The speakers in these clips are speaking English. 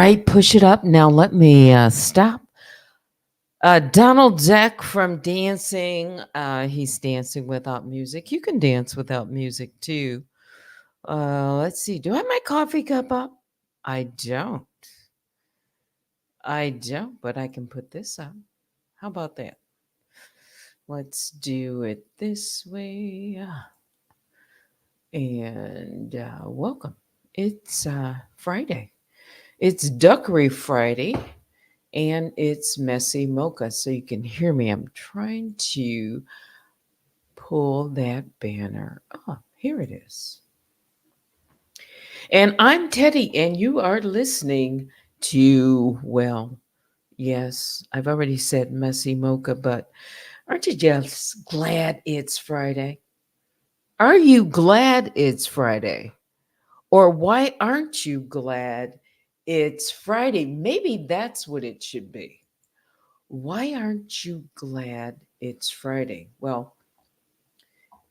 right, push it up. Now let me stop. Donald Duck from Dancing. He's dancing without music. You can dance without music too. Let's see. Do I have my coffee cup up? I don't. I don't, but I can put this up. How about that? Let's do it this way. And welcome. It's Friday. It's Duckery Friday. And it's MessyMocha, so you can hear me. I'm trying to pull that banner. Oh, here it is. And I'm Teddy, and you are listening to, well, yes, I've already said MessyMocha, but aren't you just glad it's Friday? Are you glad it's Friday? Or why aren't you glad it's Friday? Maybe that's what it should be. Why aren't you glad it's Friday? Well,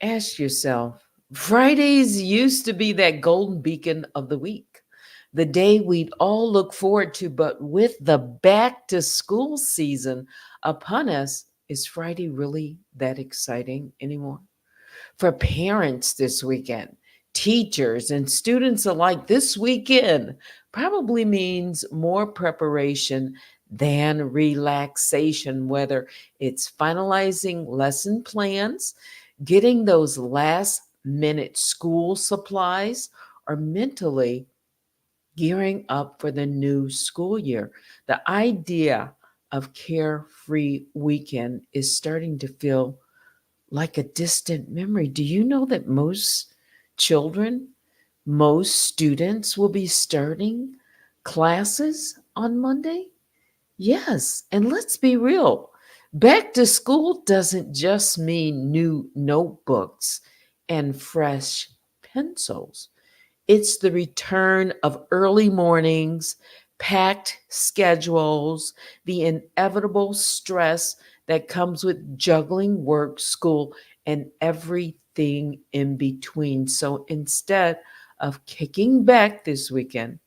ask yourself. Fridays used to be that golden beacon of the week, the day we'd all look forward to, but with the back to school season upon us, is Friday really that exciting anymore? For parents this weekend, teachers and students alike, this weekend probably means more preparation than relaxation, whether it's finalizing lesson plans, getting those last minute school supplies, or mentally gearing up for the new school year. The idea of carefree weekend is starting to feel like a distant memory. Do you know that most children, most students will be starting classes on Monday? Yes, and let's be real. Back to school doesn't just mean new notebooks and fresh pencils. It's the return of early mornings, packed schedules, the inevitable stress that comes with juggling work, school, and everything in between. So instead of kicking back this weekend,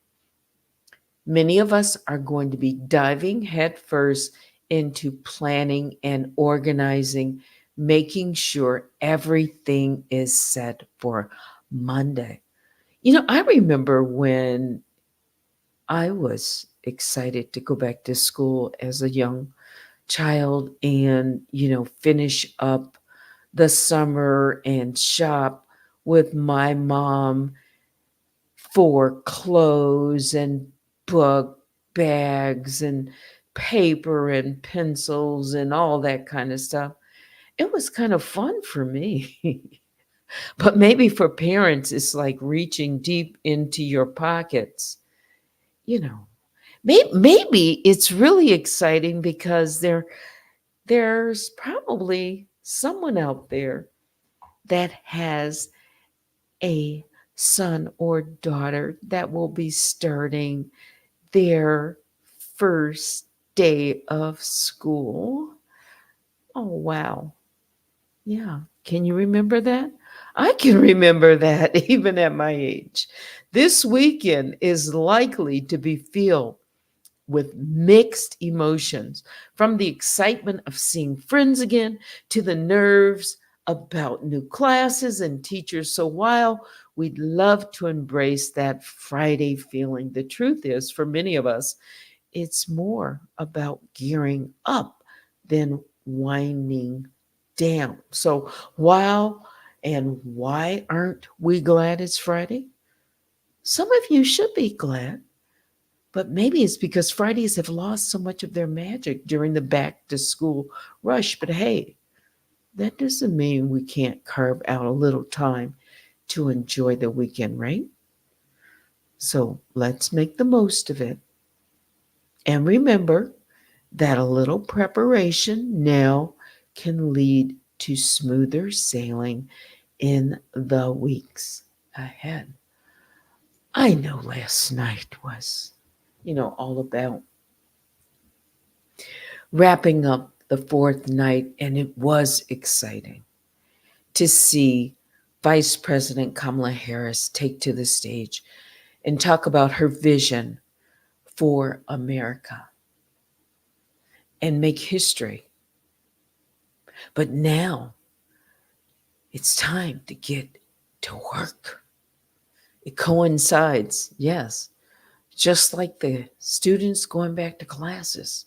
many of us are going to be diving headfirst into planning and organizing, making sure everything is set for Monday. I remember when I was excited to go back to school as a young child and, finish up the summer and shop with my mom for clothes and book bags and paper and pencils and all that kind of stuff. It was kind of fun for me. But maybe for parents, it's like reaching deep into your pockets. You know, maybe it's really exciting because there's probably someone out there that has a son or daughter that will be starting their first day of school. Oh, wow. Yeah. Can you remember that? I can remember that even at my age. This weekend is likely to be filled with mixed emotions, from the excitement of seeing friends again to the nerves about new classes and teachers. So while we'd love to embrace that Friday feeling, the truth is, for many of us, it's more about gearing up than winding down. So, while and why aren't we glad it's Friday? Some of you should be glad, but maybe it's because Fridays have lost so much of their magic during the back to school rush. But hey, that doesn't mean we can't carve out a little time to enjoy the weekend, right? So let's make the most of it. And remember that a little preparation now can lead to smoother sailing in the weeks ahead. I know last night was, all about wrapping up the fourth night, and it was exciting to see Vice President Kamala Harris take to the stage and talk about her vision for America and make history. But now it's time to get to work. It coincides, yes, just like the students going back to classes.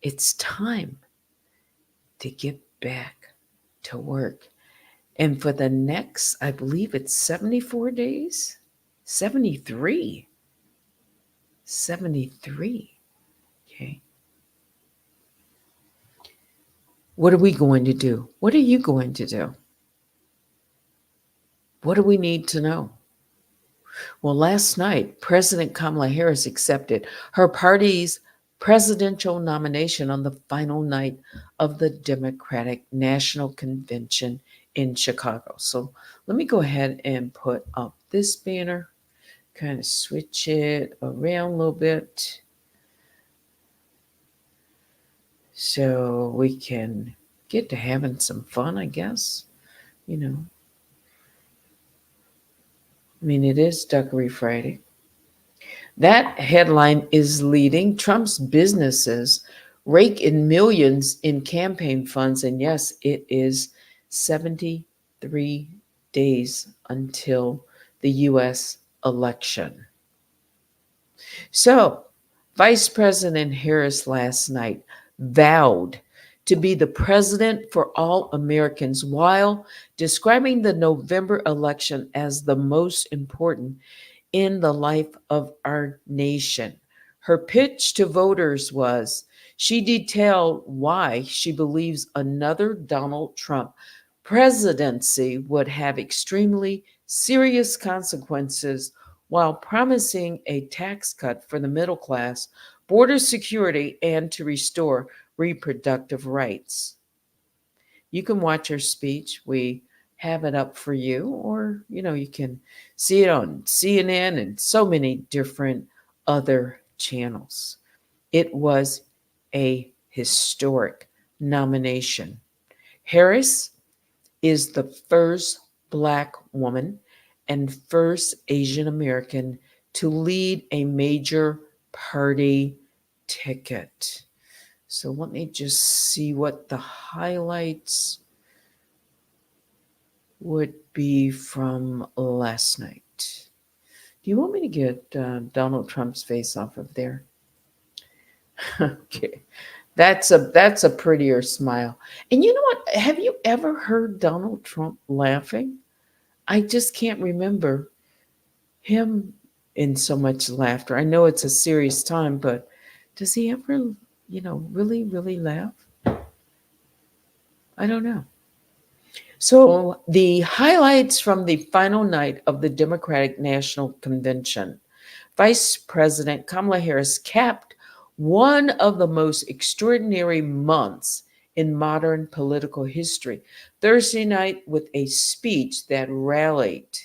It's time to get back to work. And for the next, I believe it's 74 days, 73, 73. Okay. What are we going to do? What are you going to do? What do we need to know? Well, last night, President Kamala Harris accepted her party's presidential nomination on the final night of the Democratic National Convention in Chicago. So let me go ahead and put up this banner, kind of switch it around a little bit so we can get to having some fun, I guess. You know, I mean, it is Duckery Friday. That headline is leading Trump's businesses rake in millions in campaign funds. And yes, it is 73 days until the US election. So, Vice President Harris last night vowed to be the president for all Americans while describing the November election as the most important in the life of our nation. Her pitch to voters was she detailed why she believes another Donald Trump presidency would have extremely serious consequences while promising a tax cut for the middle class, border security, and to restore reproductive rights. You can watch her speech. We have it up for you, or you can see it on CNN and so many different other channels. It was a historic nomination. Harris is the first Black woman and first Asian American to lead a major party ticket. So let me just see what the highlights would be from last night. Do you want me to get Donald Trump's face off of there? Okay, that's a prettier smile. And you know what? Have you ever heard Donald Trump laughing? I just can't remember him in so much laughter. I know it's a serious time, but does he ever, really, really laugh? I don't know. So, the highlights from the final night of the Democratic National Convention. Vice President Kamala Harris capped one of the most extraordinary months in modern political history Thursday night with a speech that rallied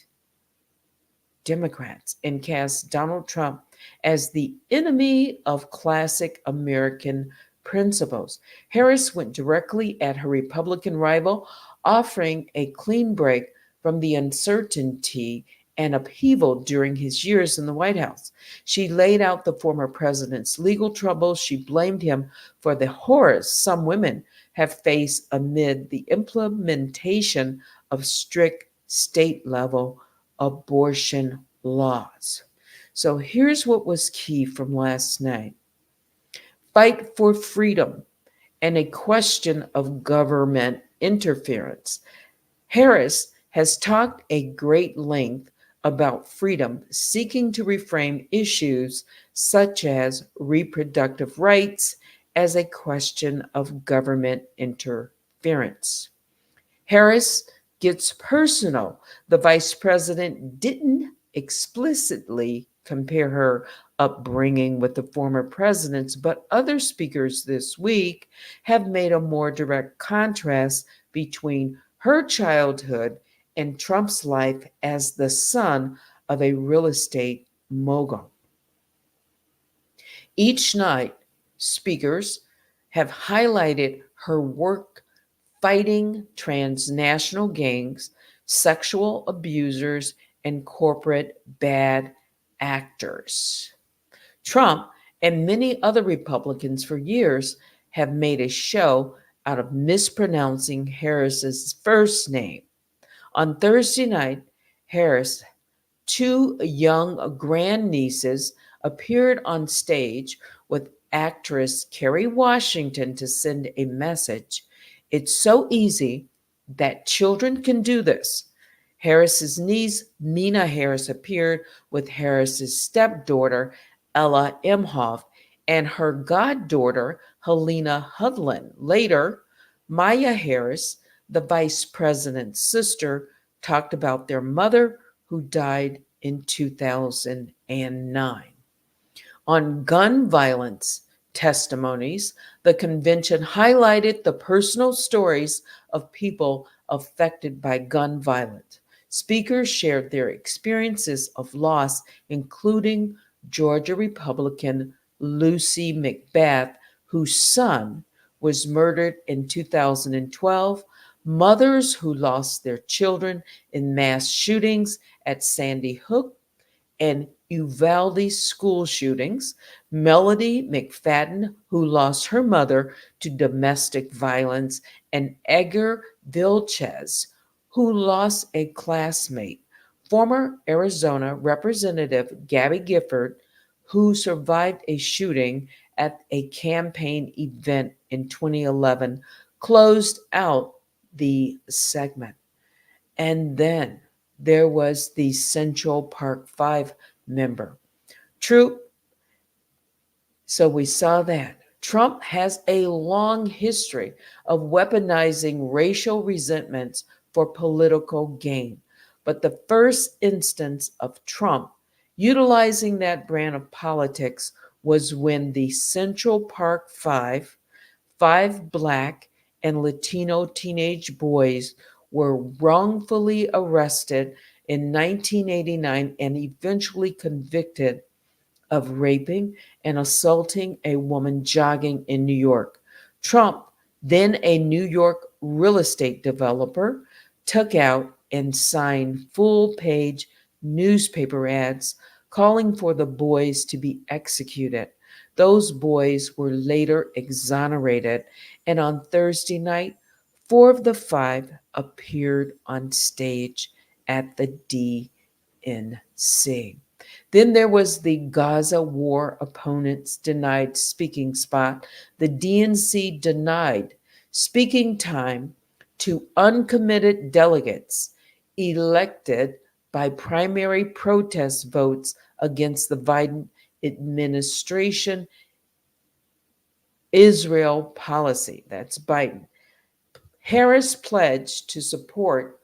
Democrats and cast Donald Trump as the enemy of classic American principles. Harris went directly at her Republican rival, offering a clean break from the uncertainty and upheaval during his years in the White House. She laid out the former president's legal troubles. She blamed him for the horrors some women have faced amid the implementation of strict state level abortion laws. So here's what was key from last night: fight for freedom and a question of government interference. Harris has talked a great length about freedom, seeking to reframe issues such as reproductive rights as a question of government interference. Harris gets personal. The vice president didn't explicitly compare her upbringing with the former president's, but other speakers this week have made a more direct contrast between her childhood and Trump's life as the son of a real estate mogul. Each night, speakers have highlighted her work fighting transnational gangs, sexual abusers, and corporate bad actors. Trump and many other Republicans for years have made a show out of mispronouncing Harris's first name. On Thursday night, Harris, two young grandnieces, appeared on stage with actress Kerry Washington to send a message. It's so easy that children can do this. Harris's niece, Mina Harris, appeared with Harris's stepdaughter, Ella Emhoff, and her goddaughter, Helena Hudlin. Later, Maya Harris, the vice president's sister, talked about their mother who died in 2009. On gun violence testimonies, the convention highlighted the personal stories of people affected by gun violence. Speakers shared their experiences of loss, including Georgia Republican Lucy McBath, whose son was murdered in 2012, mothers who lost their children in mass shootings at Sandy Hook and Uvalde school shootings, Melody McFadden, who lost her mother to domestic violence, and Edgar Vilches, who lost a classmate. Former Arizona Representative Gabby Gifford, who survived a shooting at a campaign event in 2011, closed out the segment. And then there was the Central Park 5 member. True. So we saw that. Trump has a long history of weaponizing racial resentments for political gain. But the first instance of Trump utilizing that brand of politics was when the Central Park 5, five Black and Latino teenage boys were wrongfully arrested in 1989 and eventually convicted of raping and assaulting a woman jogging in New York. Trump, then a New York real estate developer, took out and signed full page newspaper ads calling for the boys to be executed. Those boys were later exonerated, and on Thursday night, four of the five appeared on stage at the DNC. Then there was the Gaza war opponents denied speaking spot. The DNC denied speaking time to uncommitted delegates elected by primary protest votes against the Biden administration Israel policy. That's Biden. Harris pledged to support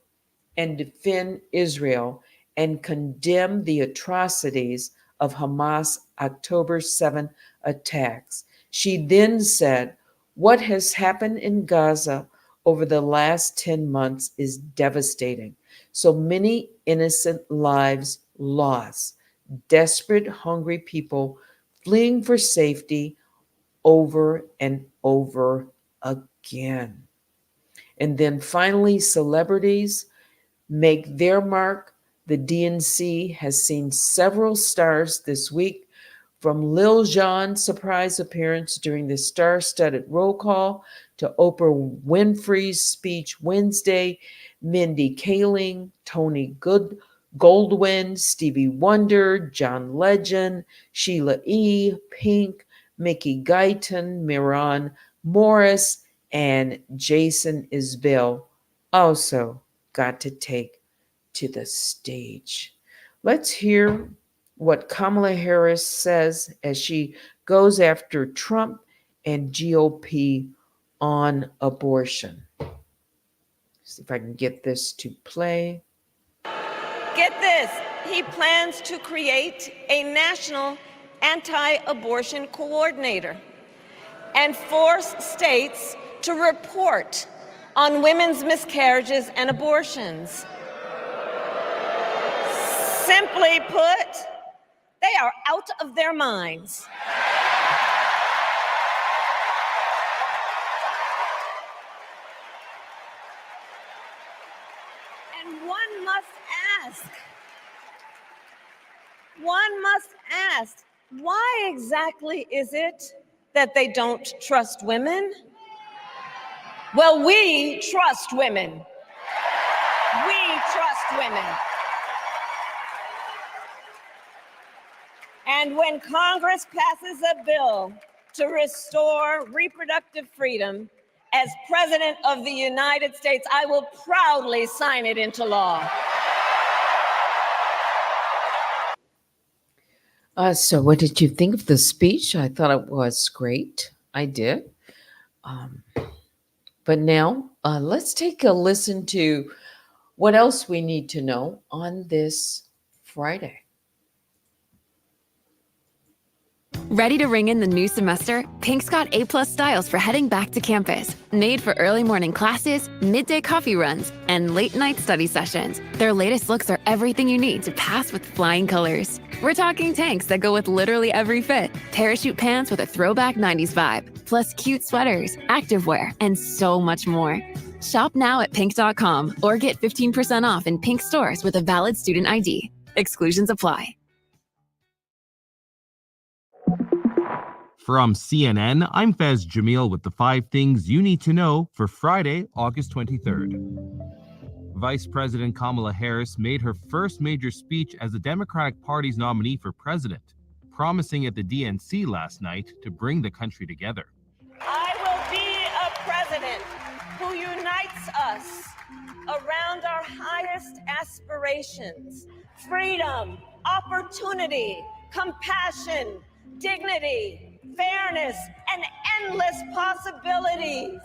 and defend Israel and condemn the atrocities of Hamas' October 7 attacks. She then said, "What has happened in Gaza over the last 10 months is devastating. So many innocent lives lost, desperate, hungry people fleeing for safety over and over again." And then finally, celebrities make their mark. The DNC has seen several stars this week, from Lil Jon's surprise appearance during the star-studded roll call to Oprah Winfrey's speech Wednesday, Mindy Kaling, Tony Goldwyn, Stevie Wonder, John Legend, Sheila E., Pink, Mickey Guyton, Miran Morris, and Jason Isbell also got to take to the stage. Let's hear what Kamala Harris says as she goes after Trump and GOP on abortion. See if I can get this to play. Get this, he plans to create a national anti-abortion coordinator and force states to report on women's miscarriages and abortions. Simply put, they are out of their minds. And one must ask, Why exactly is it that they don't trust women? Well, we trust women. We trust women. And when Congress passes a bill to restore reproductive freedom, as President of the United States, I will proudly sign it into law. So what did you think of the speech? I thought it was great. I did. But now let's take a listen to what else we need to know on this Friday. Ready to ring in the new semester? Pink's got A+ styles for heading back to campus. Made for early morning classes, midday coffee runs, and late night study sessions. Their latest looks are everything you need to pass with flying colors. We're talking tanks that go with literally every fit, parachute pants with a throwback 90s vibe, plus cute sweaters, activewear, and so much more. Shop now at pink.com or get 15% off in Pink stores with a valid student ID. Exclusions apply. From CNN, I'm Fez Jamil with the 5 things you need to know for Friday, August 23rd. Vice President Kamala Harris made her first major speech as the Democratic Party's nominee for president, promising at the DNC last night to bring the country together. I will be a president who unites us around our highest aspirations: freedom, opportunity, compassion, dignity, fairness, and endless possibilities.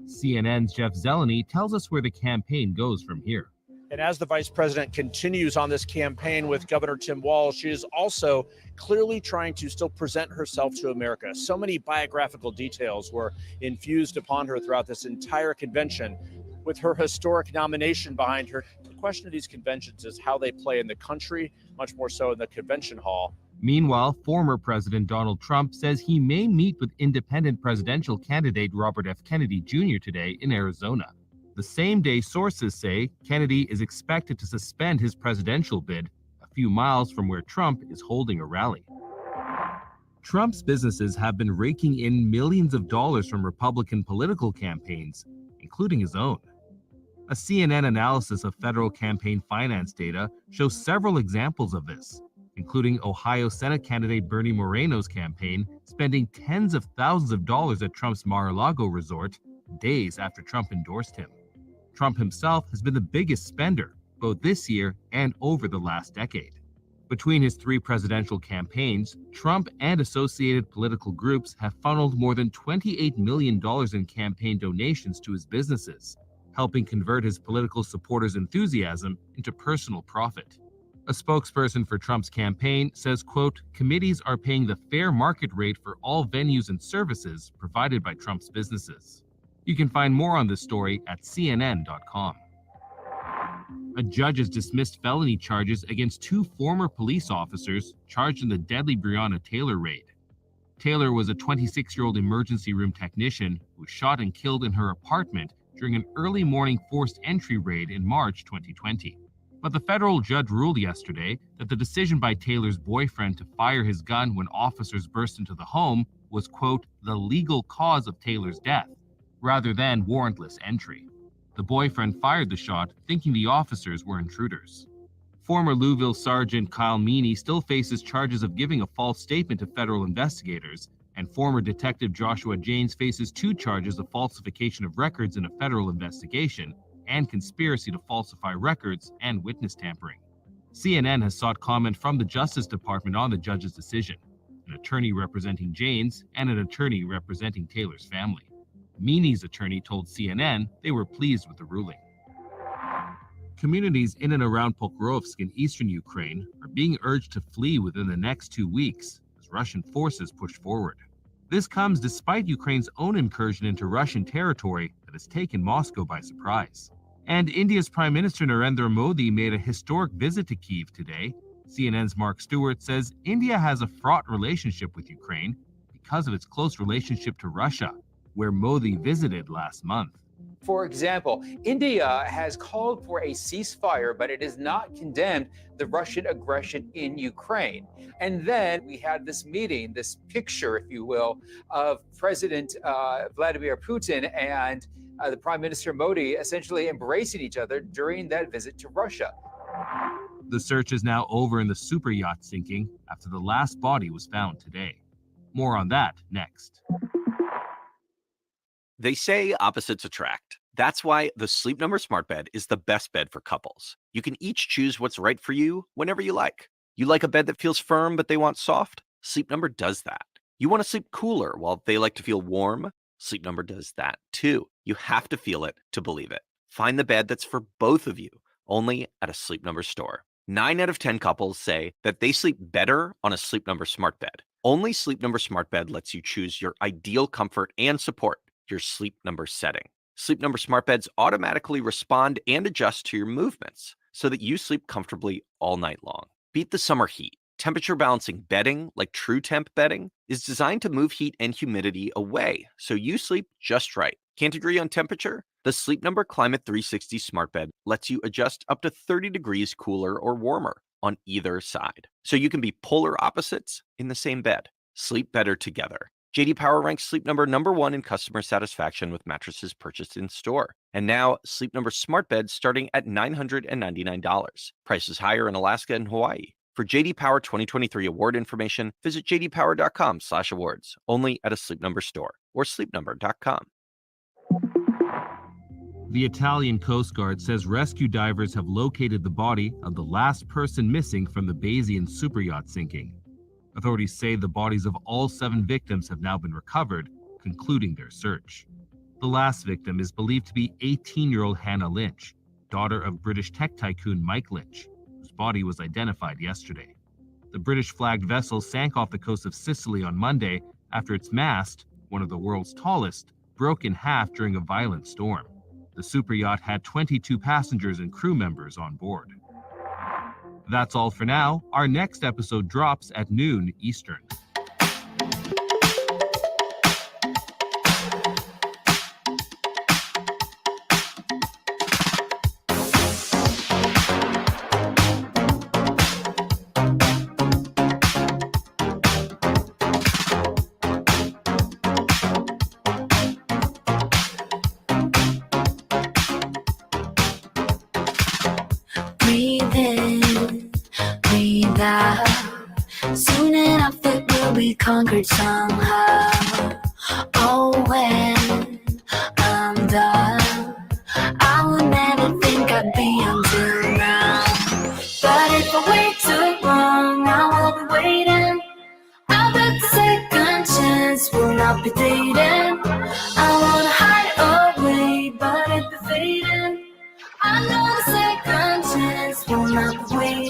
CNN's Jeff Zeleny tells us where the campaign goes from here. And as the vice president continues on this campaign with Governor Tim Walz, she is also clearly trying to still present herself to America. So many biographical details were infused upon her throughout this entire convention. With her historic nomination behind her, the question of these conventions is how they play in the country, much more so in the convention hall. Meanwhile, former President Donald Trump says he may meet with independent presidential candidate Robert F. Kennedy Jr. today in Arizona. The same day, sources say Kennedy is expected to suspend his presidential bid a few miles from where Trump is holding a rally. Trump's businesses have been raking in millions of dollars from Republican political campaigns, including his own. A CNN analysis of federal campaign finance data shows several examples of this, including Ohio Senate candidate Bernie Moreno's campaign spending tens of thousands of dollars at Trump's Mar-a-Lago resort days after Trump endorsed him. Trump himself has been the biggest spender, both this year and over the last decade. Between his 3 presidential campaigns, Trump and associated political groups have funneled more than $28 million in campaign donations to his businesses, helping convert his political supporters' enthusiasm into personal profit. A spokesperson for Trump's campaign says, quote, committees are paying the fair market rate for all venues and services provided by Trump's businesses. You can find more on this story at CNN.com. A judge has dismissed felony charges against 2 former police officers charged in the deadly Breonna Taylor raid. Taylor was a 26-year-old emergency room technician who was shot and killed in her apartment during an early morning forced entry raid in March 2020. But the federal judge ruled yesterday that the decision by Taylor's boyfriend to fire his gun when officers burst into the home was, quote, the legal cause of Taylor's death, rather than warrantless entry. The boyfriend fired the shot, thinking the officers were intruders. Former Louisville Sergeant Kyle Meany still faces charges of giving a false statement to federal investigators, and former Detective Joshua James faces 2 charges of falsification of records in a federal investigation and conspiracy to falsify records and witness tampering. CNN has sought comment from the Justice Department on the judge's decision, an attorney representing James and an attorney representing Taylor's family. Meany's attorney told CNN they were pleased with the ruling. Communities in and around Pokrovsk in eastern Ukraine are being urged to flee within the next 2 weeks as Russian forces push forward. This comes despite Ukraine's own incursion into Russian territory that has taken Moscow by surprise. And India's Prime Minister Narendra Modi made a historic visit to Kyiv today. CNN's Mark Stewart says India has a fraught relationship with Ukraine because of its close relationship to Russia, where Modi visited last month. For example, India has called for a ceasefire, but it has not condemned the Russian aggression in Ukraine. And then we had this meeting, this picture, if you will, of President Vladimir Putin and the Prime Minister Modi essentially embracing each other during that visit to Russia. The search is now over in the super yacht sinking after the last body was found today. More on that next. They say opposites attract. That's why the Sleep Number Smart Bed is the best bed for couples. You can each choose what's right for you whenever you like. You like a bed that feels firm but they want soft? Sleep Number does that. You want to sleep cooler while they like to feel warm? Sleep Number does that too. You have to feel it to believe it. Find the bed that's for both of you, only at a Sleep Number store. 9 out of 10 couples say that they sleep better on a Sleep Number Smart Bed. Only Sleep Number Smart Bed lets you choose your ideal comfort and support your Sleep Number setting. Sleep Number Smart Beds automatically respond and adjust to your movements so that you sleep comfortably all night long. Beat the summer heat. Temperature balancing bedding, like True Temp bedding, is designed to move heat and humidity away so you sleep just right. Can't agree on temperature? The Sleep Number Climate 360 Smart Bed lets you adjust up to 30 degrees cooler or warmer on either side, so you can be polar opposites in the same bed. Sleep better together. J.D. Power ranks Sleep Number #1 in customer satisfaction with mattresses purchased in store. And now, Sleep Number Smart Beds starting at $999. Prices higher in Alaska and Hawaii. For J.D. Power 2023 award information, visit jdpower.com/awards. Only at a Sleep Number store or sleepnumber.com. The Italian Coast Guard says rescue divers have located the body of the last person missing from the Bayesian superyacht sinking. Authorities say the bodies of all 7 victims have now been recovered, concluding their search. The last victim is believed to be 18-year-old Hannah Lynch, daughter of British tech tycoon Mike Lynch, whose body was identified yesterday. The British-flagged vessel sank off the coast of Sicily on Monday after its mast, one of the world's tallest, broke in half during a violent storm. The superyacht had 22 passengers and crew members on board. That's all for now. Our next episode drops at noon Eastern. Breathe in, breathe out. Soon enough it will be conquered somehow. Oh, when I'm done, I would never think I'd be until now. But if I wait too long, I will be waiting. I bet the second chance will not be dating. I wanna hide away, but it be fading. I know the second chance will not be waiting.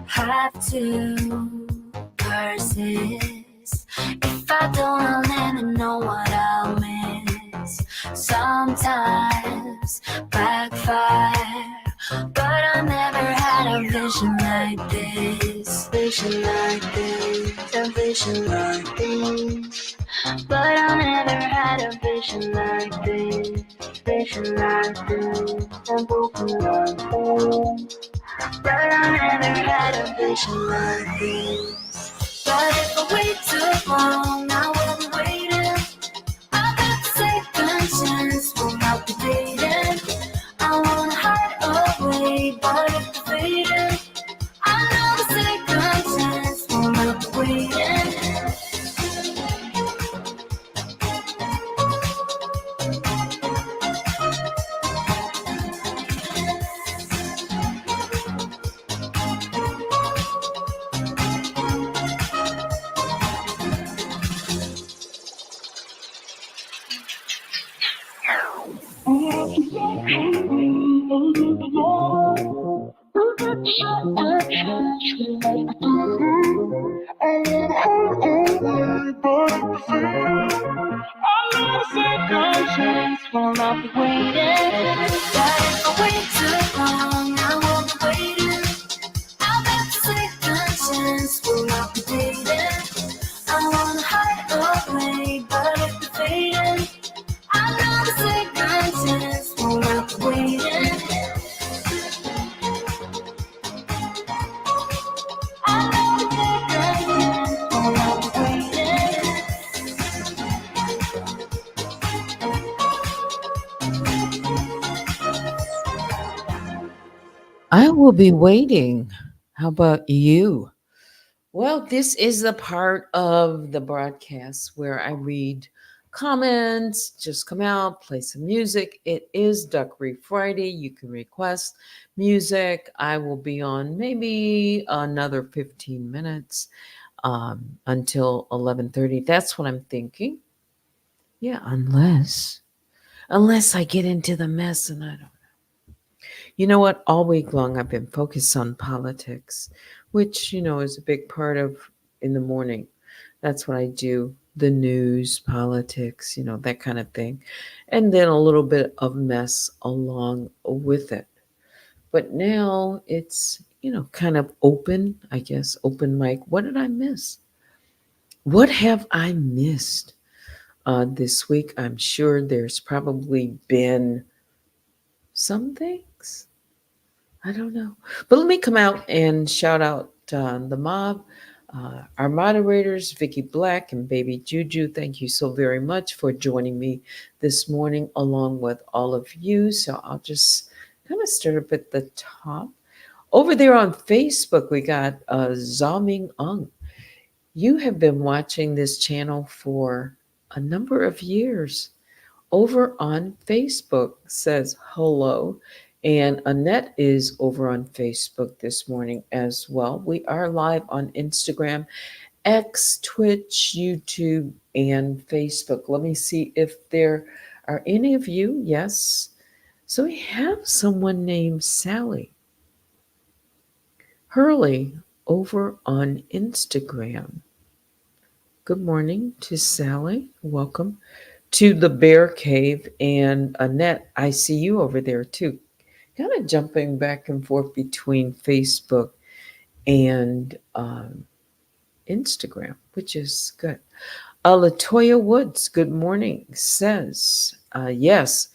Have to persist. If I don't, I'll never know what I'll miss. Sometimes backfire, but I never had a vision like this. Vision like this, a vision like this. But I never had a vision like this. Vision like this, a broken like this. But I never had a vision like this. But if I wait too long, I will be waiting. I bet the second chance will not be dating. I wanna hide away, but if it's fading, I know the second chance will not be waiting. Will not be waiting. But if I wait too long, I won't be waiting. will be waiting. How about you? Well, this is the part of the broadcast where I read comments, just come out, play some music. It is Duckery Friday. You can request music. I will be on maybe another 15 minutes until 11:30. That's what I'm thinking. Yeah, unless I get into the mess and I don't. You know what? All week long, I've been focused on politics, which, is a big part of in the morning. That's what I do the news, politics, that kind of thing. And then a little bit of mess along with it. But now it's, kind of open, I guess, open mic. What did I miss? What have I missed this week? I'm sure there's probably been some things. I don't know. But let me come out and shout out the mob, our moderators, Vicky Black and Baby Juju. Thank you so very much for joining me this morning, along with all of you. So I'll just kind of start up at the top. Over there on Facebook, we got Zaming Ung. You have been watching this channel for a number of years over on Facebook says hello. And Annette is over on Facebook this morning as well. We are live on Instagram, X, Twitch, YouTube, and Facebook. Let me see if there are any of you. Yes. So we have someone named Sally Hurley over on Instagram. Good morning to Sally. Welcome to the Bear Cave. And Annette, I see you over there too. Kind of jumping back and forth between Facebook and Instagram, which is good. Latoya Woods, good morning, says, yes,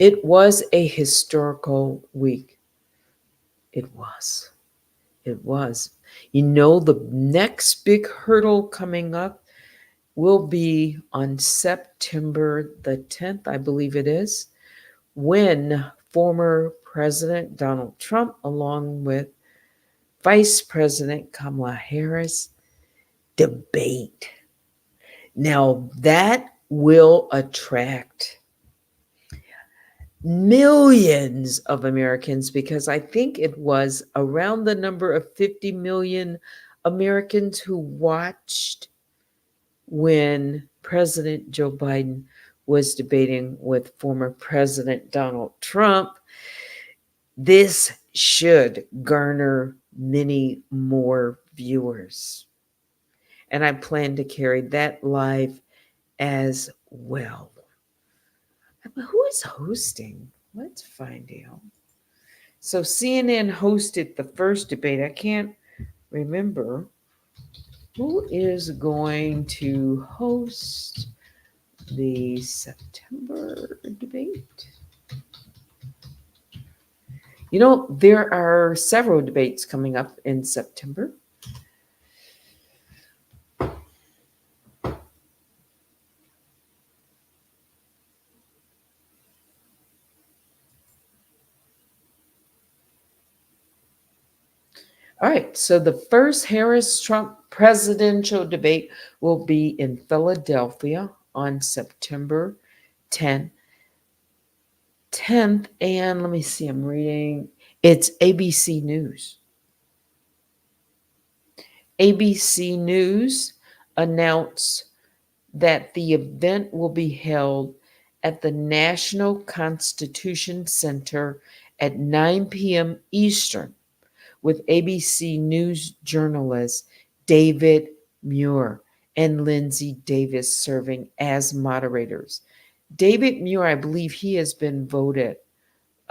it was a historical week. It was. It was. The next big hurdle coming up will be on September the 10th, I believe it is, when former President Donald Trump, along with Vice President Kamala Harris, debate. Now, that will attract millions of Americans because I think it was around the number of 50 million Americans who watched when President Joe Biden was debating with former President Donald Trump. This should garner many more viewers. And I plan to carry that live as well. Who is hosting? Let's find out. So CNN hosted the first debate. I can't remember who is going to host the September debate. There are several debates coming up in September. All right, so the first Harris-Trump presidential debate will be in Philadelphia on September 10th. And let me see, I'm reading. It's ABC News. ABC News announced that the event will be held at the National Constitution Center at 9 p.m. Eastern, with ABC News journalist David Muir and Lindsay Davis serving as moderators. David Muir, I believe he has been voted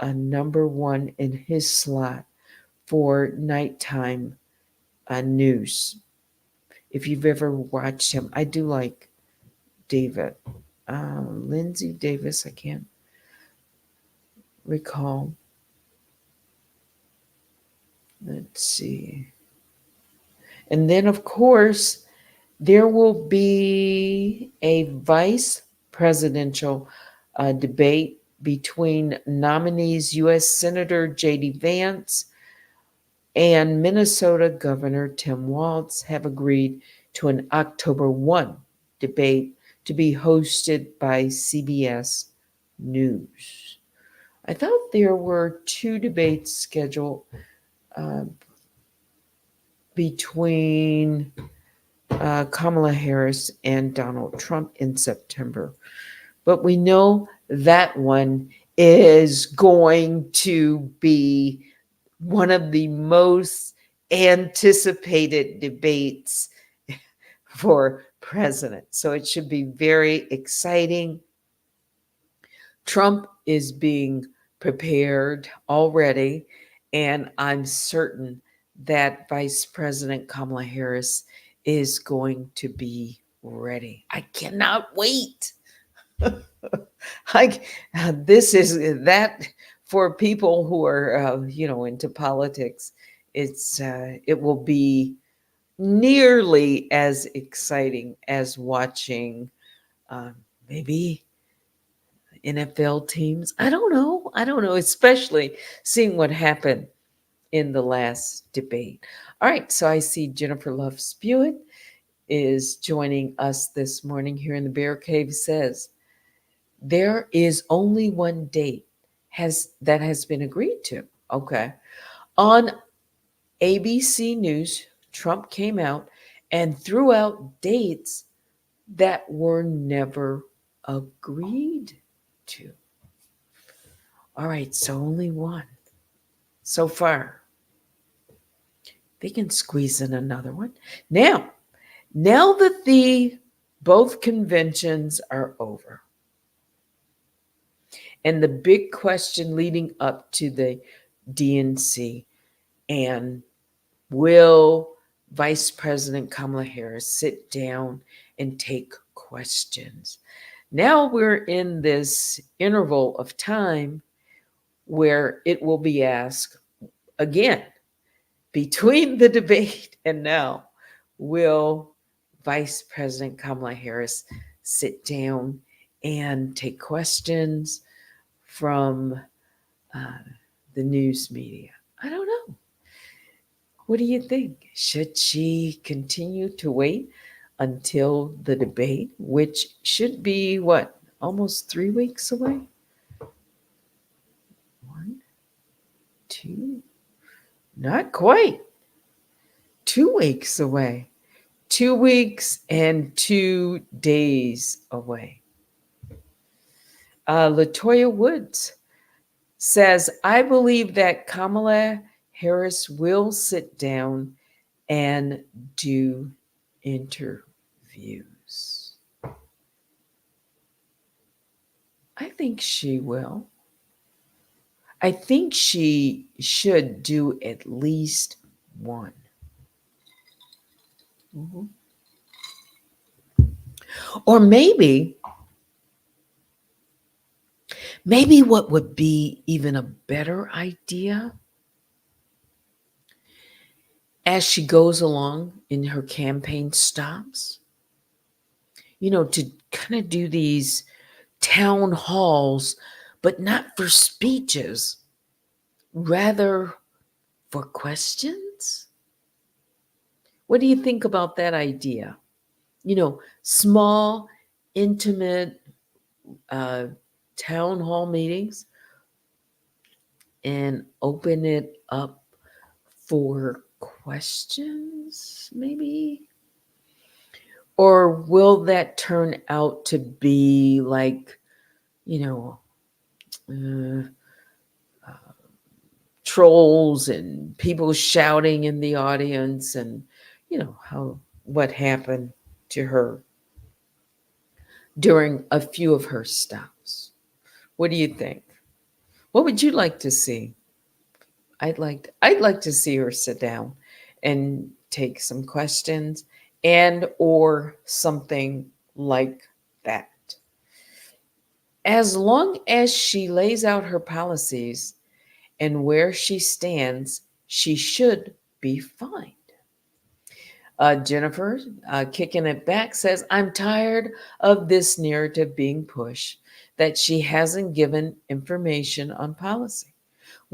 a number one in his slot for nighttime news. If you've ever watched him, I do like David. Lindsay Davis, I can't recall. Let's see. And then, of course, there will be a vice presidential debate between nominees U.S. Senator J.D. Vance, and Minnesota Governor Tim Walz have agreed to an October 1 debate to be hosted by CBS News. I thought there were two debates scheduled uh, between Kamala Harris and Donald Trump in September. But we know that one is going to be one of the most anticipated debates for president. So it should be very exciting. Trump is being prepared already, and I'm certain that Vice President Kamala Harris is going to be ready. I cannot wait. I, this is that for people who are, into politics. It will be nearly as exciting as watching uh, maybe NFL teams. I don't know. I don't know, especially seeing what happened in the last debate. All right, so I see Jennifer Love Spewitt is joining us this morning here in the Bear Cave. Says there is only one date that has been agreed to. Okay. On ABC News, Trump came out and threw out dates that were never agreed to. All right, so only one so far. They can squeeze in another one. Now that the both conventions are over, and the big question leading up to the DNC, and will Vice President Kamala Harris sit down and take questions? Now we're in this interval of time where it will be asked again, between the debate and now, will Vice President Kamala Harris sit down and take questions from the news media? I don't know. What do you think? Should she continue to wait until the debate, which should be what, almost 3 weeks away? 1, 2, not quite. 2 weeks away. 2 weeks and 2 days away. Latoya Woods says, I believe that Kamala Harris will sit down and do interviews. I think she will. I think she should do at least one. Mhm. Or maybe what would be even a better idea, as she goes along in her campaign stops, to kind of do these town halls, but not for speeches, rather for questions. What do you think about that idea? Small, intimate town hall meetings, and open it up for questions, maybe? Or will that turn out to be like, uh, trolls and people shouting in the audience, and what happened to her during a few of her stops? What do you think? What would you like to see? I'd like to see her sit down and take some questions, and or something like that. As long as she lays out her policies and where she stands, she should be fine. Jennifer, kicking it back, says, I'm tired of this narrative being pushed that she hasn't given information on policy.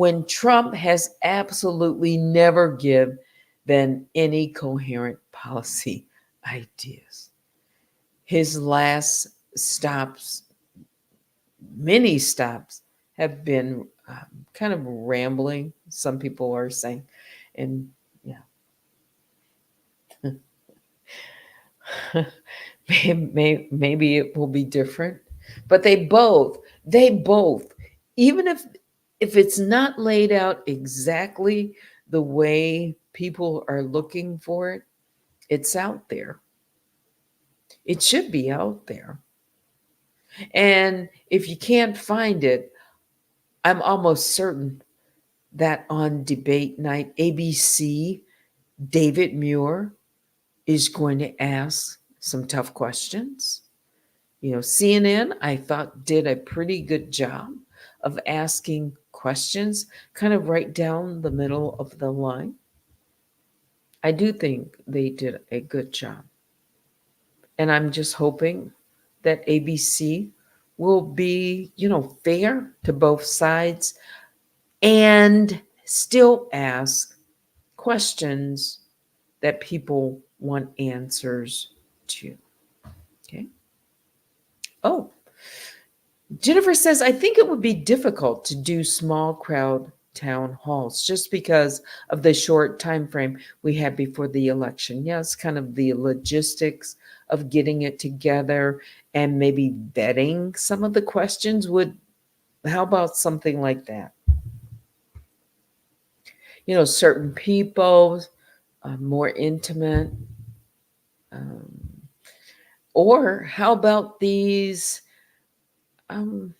when Trump has absolutely never given any coherent policy ideas. His last stops, many stops, have been kind of rambling, some people are saying. And yeah, maybe it will be different. But they both, even if it's not laid out exactly the way people are looking for it, it's out there. It should be out there. And if you can't find it, I'm almost certain that on debate night, ABC, David Muir is going to ask some tough questions. CNN, I thought, did a pretty good job of asking questions kind of right down the middle of the line. I do think they did a good job. And I'm just hoping that ABC will be, fair to both sides and still ask questions that people want answers to. Okay. Oh, Jennifer says, I think it would be difficult to do small crowd town halls just because of the short time frame we had before the election. Yes, kind of the logistics of getting it together and maybe vetting some of the questions would, how about something like that? Certain people, more intimate. Or how about these, um,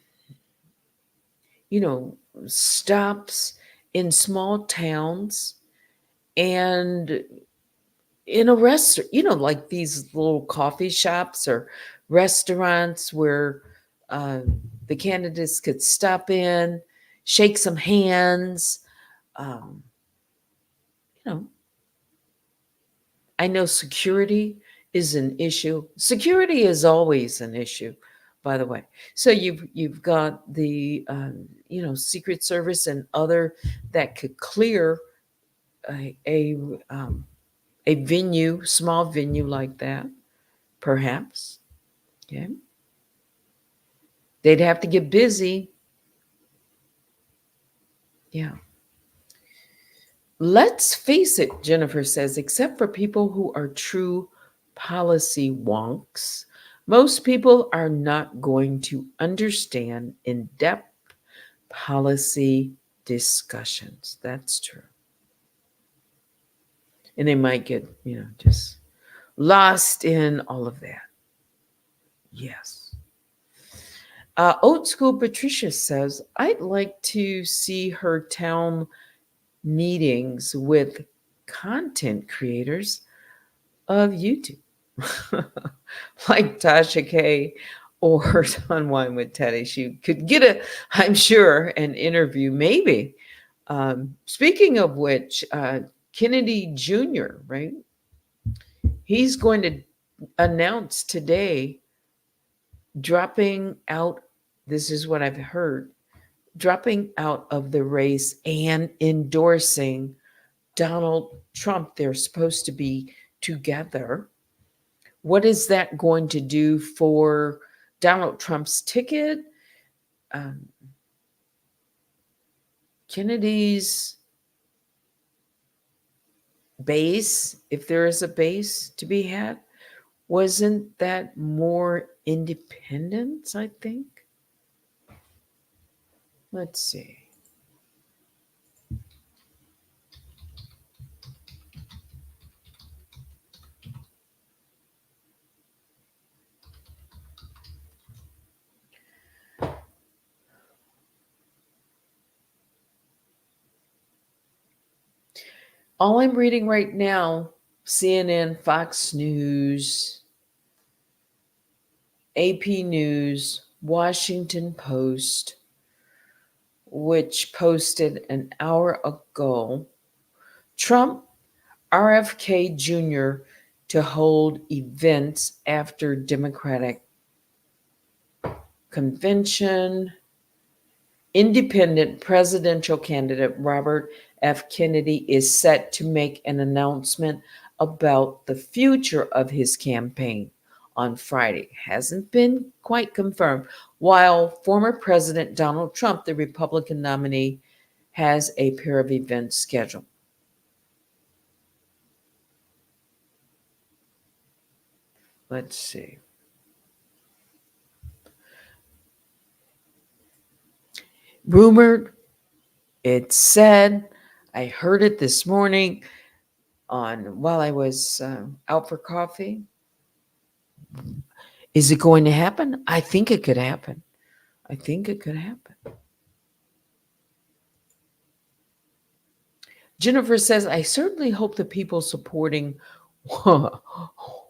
stops in small towns and in a restaurant, like these little coffee shops or restaurants where uh, the candidates could stop in, shake some hands. Um, you know, I know security is an issue. Security is always an issue, by the way. So you've got the Secret Service and other that could clear a venue, small venue like that, perhaps. Okay, they'd have to get busy. Yeah. Let's face it, Jennifer says, except for people who are true policy wonks, most people are not going to understand in depth policy discussions. That's true. And they might get, just lost in all of that. Yes. Old School Patricia says, I'd like to see her town meetings with content creators of YouTube, like Tasha K or Unwine with Teddy. She could get I'm sure, an interview, maybe. Speaking of which, Kennedy Jr., right? He's going to announce today dropping out, this is what I've heard, dropping out of the race and endorsing Donald Trump. They're supposed to be together. What is that going to do for Donald Trump's ticket? Kennedy's base, if there is a base to be had, wasn't that more independence, I think? Let's see. All I'm reading right now, CNN, Fox News, AP News, Washington Post, which posted an hour ago, Trump, RFK Jr. to hold events after Democratic convention. Independent presidential candidate Robert F. Kennedy is set to make an announcement about the future of his campaign on Friday. Hasn't been quite confirmed, while former President Donald Trump, the Republican nominee, has a pair of events scheduled. Let's see. Rumored, it's said, I heard it this morning while I was out for coffee. Is it going to happen? I think it could happen. I think it could happen. Jennifer says, I certainly hope the people supporting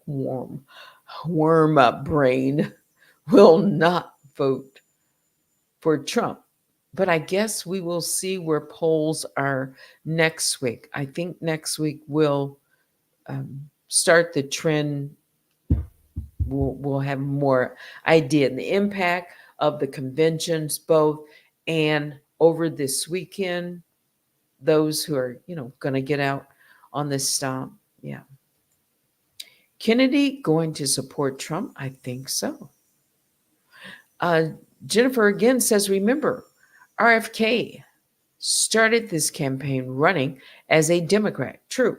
worm up brain will not vote for Trump. But I guess we will see where polls are next week. I think next week will start the trend. We'll have more idea the impact of the conventions both, and over this weekend, those who are going to get out on this stomp. Yeah. Kennedy going to support Trump? I think so. Jennifer again says, remember, RFK started this campaign running as a Democrat. True.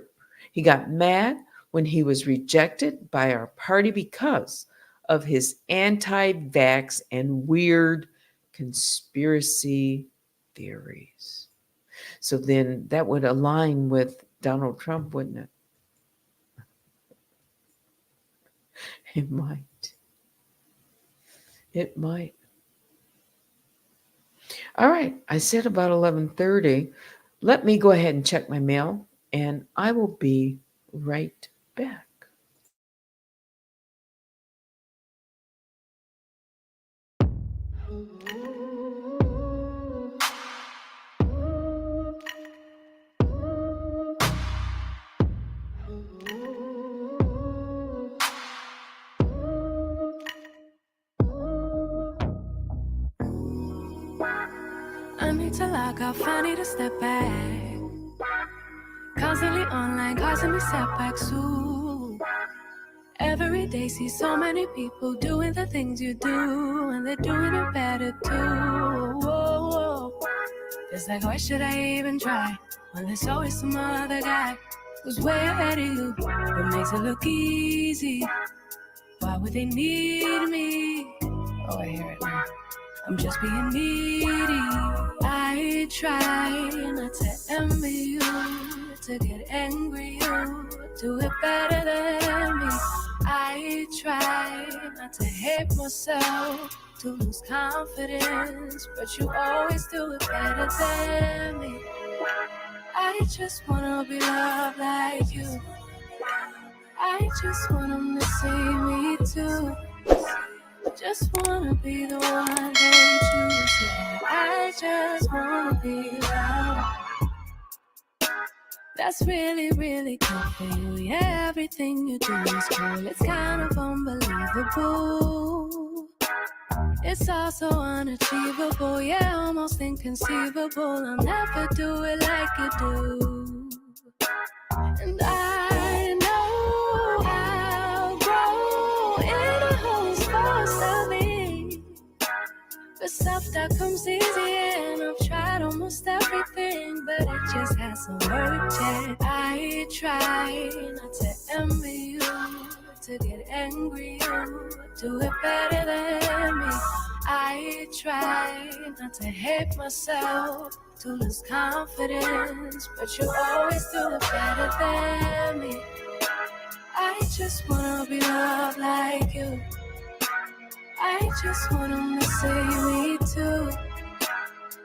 He got mad when he was rejected by our party because of his anti-vax and weird conspiracy theories. So then that would align with Donald Trump, wouldn't it? It might. It might. All right. I said about 11:30. Let me go ahead and check my mail, and I will be right back. I need to log off, I need to step back. Constantly online, causing me setbacks too. Every day see so many people doing the things you do, and they're doing it better too. Whoa. It's like, why should I even try when there's always some other guy who's way ahead of you, but makes it look easy? Why would they need me? Oh, I hear it now. I'm just being needy. I try not to envy you, to get angry. You do it better than me. I try not to hate myself, to lose confidence, but you always do it better than me. I just wanna be loved like you. I just want 'em to see me too. Just wanna be the one they choose. Yeah, I just wanna be loved. That's really, really good for you. Yeah, everything you do is cool. It's kind of unbelievable. It's also unachievable. Yeah, almost inconceivable. I'll never do it like you do. And I know I'll grow in a whole supposed to be. But stuff that comes easy, and I've tried almost everything, but it just hasn't worked yet. I try not to envy you, to get angry. You do it better than me. I try not to hate myself, to lose confidence, but you always do it better than me. I just wanna be loved like you. I just want 'em to see me too.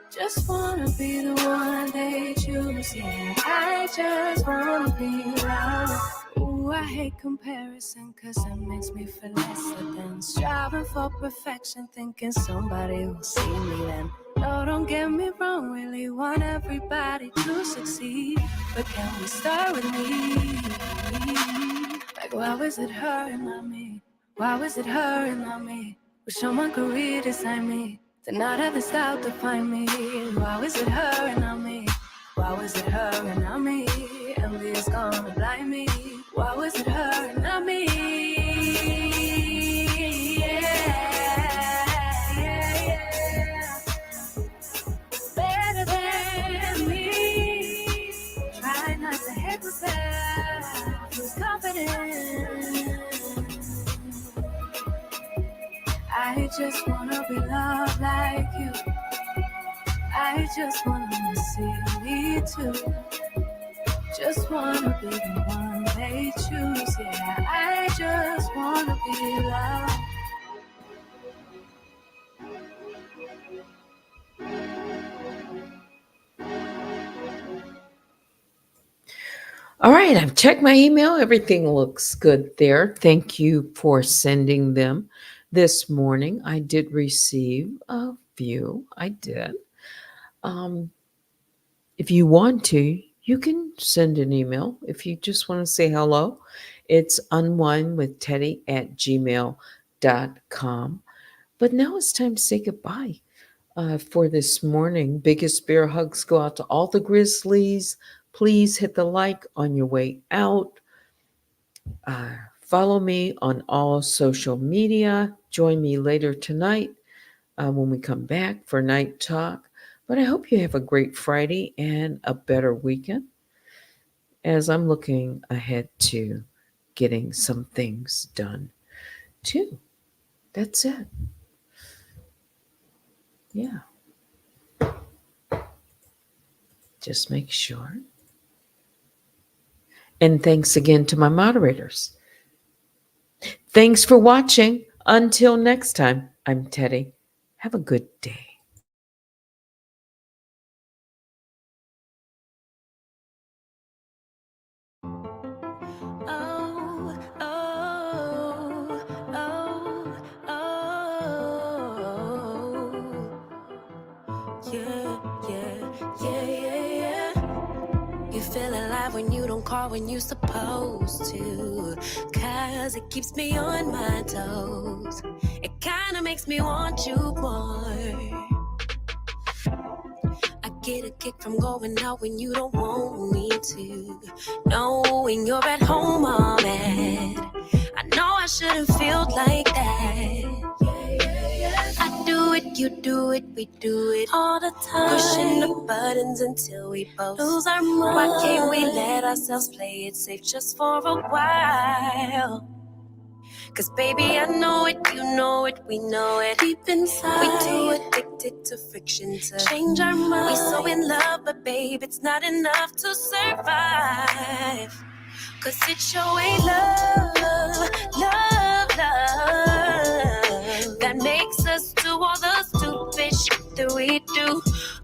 Just wanna be the one they choose. Yeah, I just wanna be loved. Ooh, I hate comparison, cause it makes me feel lesser than striving for perfection, thinking somebody will see me then. No, don't get me wrong, really want everybody to succeed, but can we start with me? Like, why was it her and not me? Why was it her and not me? Wish someone could redesign me, The night of the start to find me. Why was it her and not me? Why was it her and not me? Envy is gonna blind me. Why was it her and not me? Better than me. Try not to hate myself. Who's confident? I just wanna be loved like you. I just wanna see me too. Just wanna be the one they choose. Yeah, I just wanna be loved. All right, I've checked my email. Everything looks good there. Thank you for sending them this morning. I did receive a few. I did. If you want to, you can send an email. If you just want to say hello, it's unwinewithteddy@gmail.com. But now it's time to say goodbye for this morning. Biggest bear hugs go out to all the Grizzlies. Please hit the like on your way out. Follow me on all social media. Join me later tonight when we come back for Night Talk. But I hope you have a great Friday and a better weekend, as I'm looking ahead to getting some things done too. That's it. Yeah. Just make sure. And thanks again to my moderators. Thanks for watching. Until next time, I'm Teddy. Have a good day. You feel alive when you don't call when you supposed to, 'cause it keeps me on my toes. It kinda makes me want you more. I get a kick from going out when you don't want me to, knowing you're at home all mad. I know I shouldn't feel like that. I do it, you do it, we do it all the time. Pushing the buttons until we both lose our mind. Why can't we let ourselves play it safe just for a while? 'Cause baby, I know it, you know it, we know it. Deep inside, we too addicted to friction to change our mind. We so in love, but babe, it's not enough to survive. 'Cause it sure ain't love, love, love that makes us do all the stupid shit that we do.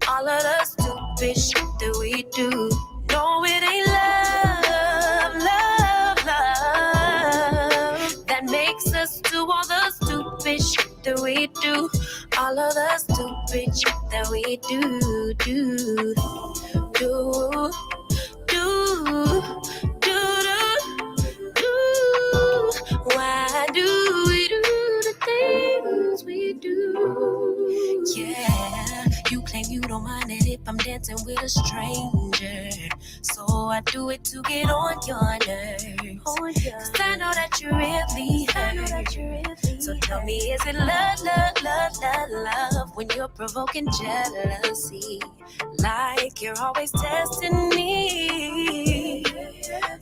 All of the stupid shit that we do. No, it ain't love, love, love that makes us do all the stupid shit that we do. All of the stupid shit that we do. Why do we do the things we do? Yeah, you claim you don't mind it if I'm dancing with a stranger, so I do it to get on your nerves. 'Cause I know that you really hurt. So tell me, is it love, love, love, love, love when you're provoking jealousy, like you're always testing me?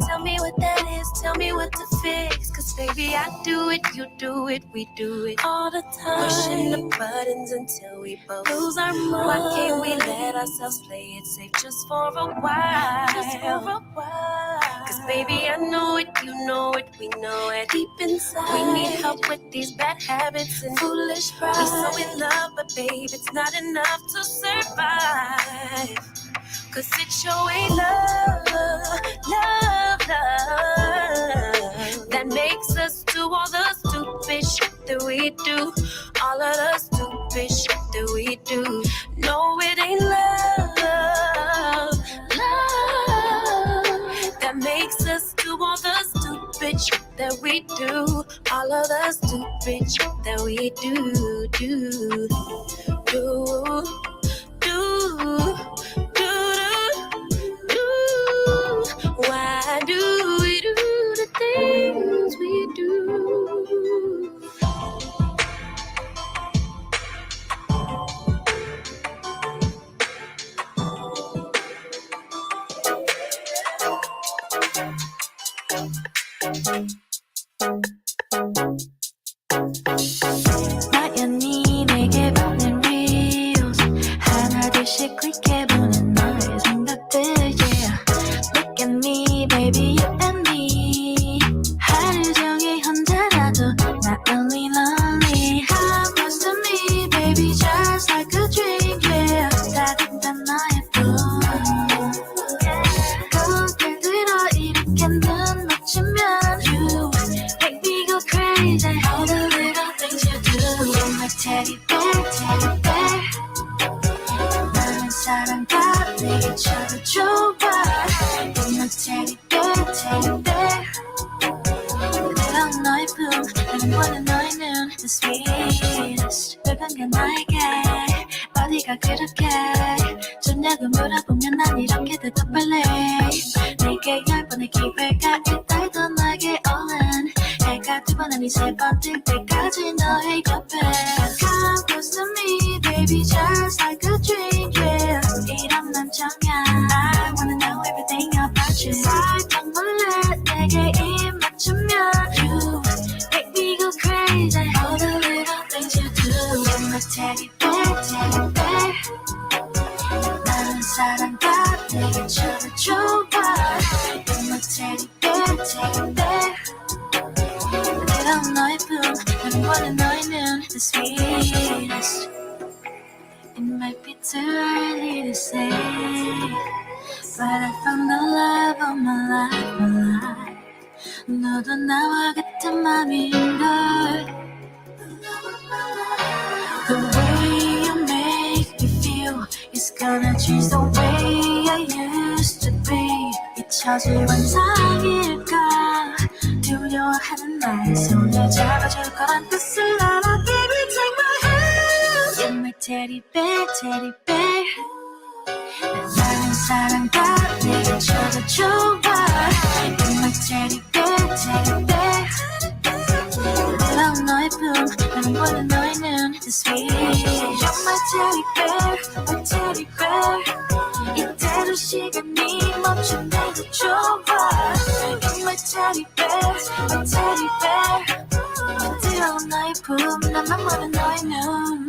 Tell me what that is, tell me what to fix. 'Cause baby, I do it, you do it, we do it all the time. Pushing the buttons until we both lose our mind. Why can't we let ourselves play it safe just for a while? Just for a while. 'Cause baby, I know it, you know it, we know it. Deep inside, we need help with these bad habits and foolish pride. We so in love, but babe, it's not enough to survive. 'Cause it sure ain't love, love, love that makes us do all the stupid shit that we do. All of the stupid shit that we do. No, it ain't love, love that makes us do all the stupid shit that we do. All of the stupid shit that we do. do, do, do. Why do we do the things we do? 나연히 내게 보낸 reels 하나둘씩 클릭해보는 너의 생각들 yeah. Look at me baby you and me 하루 종일 혼자라도 not only lonely Come close to me baby just like a dream yeah. 따뜻한 너의 품 거울 들어 이렇게 눈 맞추면 You make me go crazy all the little things you do You're my teddy bear, teddy bear 나는 사랑과 내게 줘도 좋아 You're my teddy bear, teddy bear 그런 너의 품 나는 원해 너의 눈 The sweetest 불변가 나에게 어디가 그렇게 좋냐고 물어보면 난 이렇게 대답할래 내게 10번의 기회가 있다도 나에게 얼른 해가 2번 아니 3번 뜰 때까지 너의 옆에 Come close to me baby just like a dream yeah 이런 남자면 I wanna know everything about you 살짝 몰래 내게 입 맞추면 You make me go crazy all the little things you do You're my teddy bear, teddy bear 나는 사랑과 내게 줘도 좋아 You're my teddy bear, teddy bear 그런 너의 품 나는 원해 너의 눈 The sweetest It might be too early to say But I found the love of my life, my life 너도 나와 같은 맘인걸 The way you make me feel is gonna change the way I used to be 잊혀질 환상일까 두려워하는 나의 손을 잡아줄 거란 뜻을 알아 Baby take my hand You're my teddy bear, teddy bear 나는 사랑과 내게 줘도 좋아 You're my teddy bear, teddy bear 그런 너의 품 나는 원해 너의 눈 The sweetest You're my teddy bear, my teddy bear 이대로 시간이 멈춘데도 좋아 You're my teddy bear, my teddy bear 부드러운 너의 품 나만 원해 너의 눈